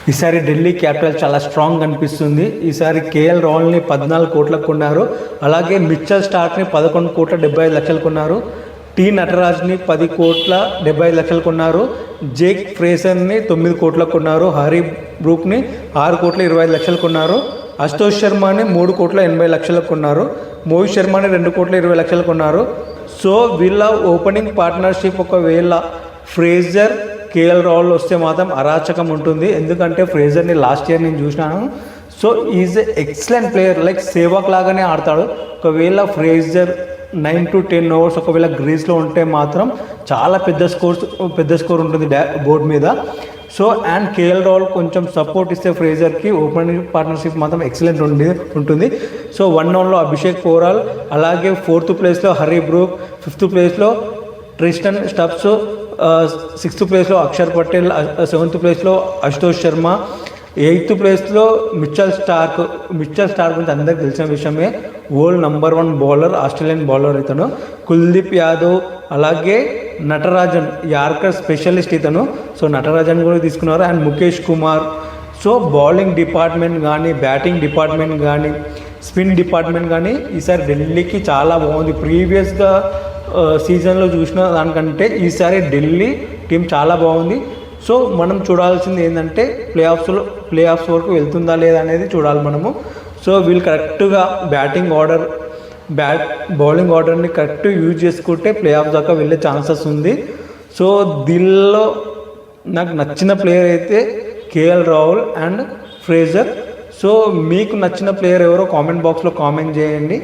ఈసారి ఢిల్లీ క్యాపిటల్ చాలా స్ట్రాంగ్ అనిపిస్తుంది. ఈసారి కేఎల్ రాహుల్ని 14 కోట్లకు కొన్నారు. అలాగే మిచ్చల్ స్టార్క్ని 11 కోట్ల 75 లక్షలు కొన్నారు. టీ నటరాజ్ని 10 కోట్ల 75 లక్షలు కొన్నారు. జేక్ ఫ్రేసర్ని 9 కోట్లకు కొన్నారు. హరీ బ్రూక్ని 6 కోట్ల 25 లక్షలు కొన్నారు. అశుతోష్ శర్మని 3 కోట్ల 80 లక్షలకు కొన్నారు. మోహిత్ శర్మని 2 కోట్ల 20 లక్షలు కొన్నారు. సో వీళ్ళ ఓపెనింగ్ పార్ట్నర్షిప్ ఒకవేళ ఫ్రేజర్ కేఎల్ రాహుల్ వస్తే మాత్రం అరాచకం ఉంటుంది. ఎందుకంటే ఫ్రేజర్ని లాస్ట్ ఇయర్ నేను చూసినాను. So is excellent player, like Sevak లాగానే ఆడతాడు. ఒకవేళ ఫ్రేజర్ 9 to 10 ఓవర్స్ ఒకవేళ గ్రీస్లో ఉంటే మాత్రం చాలా పెద్ద స్కోర్ ఉంటుంది బోర్డు మీద. సో అండ్ కేఎల్ రాహుల్ కొంచెం సపోర్ట్ ఇస్తే ఫ్రేజర్కి ఓపెనింగ్ పార్ట్నర్షిప్ మాత్రం ఎక్సలెంట్ ఉంటుంది. సో 1 డౌన్లో అభిషేక్ పోరాల్, అలాగే 4th ప్లేస్లో హరీ బ్రూక్, 5th ప్లేస్లో ట్రిస్టన్ స్టబ్స్, 6th ప్లేస్లో అక్షర్ పటేల్, 7th ప్లేస్లో అశుతోష్ శర్మ, 8th ప్లేస్లో మిచ్చల్ స్టార్క్ గురించి అందరికి తెలిసిన విషయమే. World number 1 bowler, Australian bowler ఇతను. కుల్దీప్ యాదవ్, అలాగే నటరాజన్ యార్కర్ స్పెషలిస్ట్ ఇతను. సో నటరాజన్ కూడా తీసుకున్నారు. And Mukesh Kumar. So bowling department కానీ, బ్యాటింగ్ డిపార్ట్మెంట్ కానీ, స్పిన్ డిపార్ట్మెంట్ కానీ ఈసారి ఢిల్లీకి చాలా బాగుంది. ప్రీవియస్గా సీజన్లో చూసిన దానికంటే ఈసారి ఢిల్లీ టీం చాలా బాగుంది. సో మనం చూడాల్సింది ఏంటంటే ప్లే ఆఫ్స్ వరకు వెళ్తుందా లేదా అనేది చూడాలి మనము. సో వీళ్ళు కరెక్ట్గా బౌలింగ్ ఆర్డర్ని కరెక్ట్ యూజ్ చేసుకుంటే ప్లే ఆఫ్ దాకా వెళ్ళే ఛాన్సెస్ ఉంది. సో దీనిలో నాకు నచ్చిన ప్లేయర్ అయితే KL Rahul and Fraser. So మీకు నచ్చిన ప్లేయర్ ఎవరో కామెంట్ బాక్స్లో కామెంట్ చేయండి.